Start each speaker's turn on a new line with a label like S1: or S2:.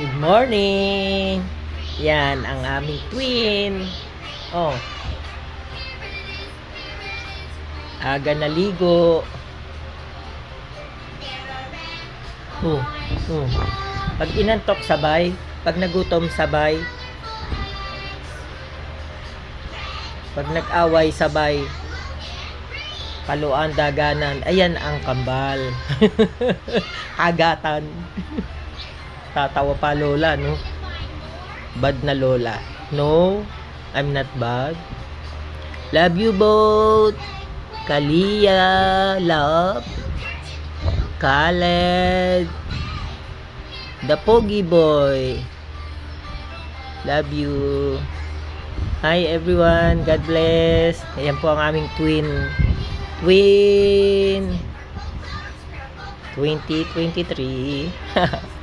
S1: Good morning! Yan, ang aming twin. Oh, aga naligo. Oh, oh. Pag inantok sabay, pag nagutom sabay, pag nag-away sabay, paluan daganan. Ayan ang kambal. Agatan. Tatawa pa lola, no? Bad na lola. No, I'm not bad. Love you both. Kalia, love. Khaled. The Pogi Boy. Love you. Hi everyone. God bless. Ayan po ang aming twin. Twin. 2023.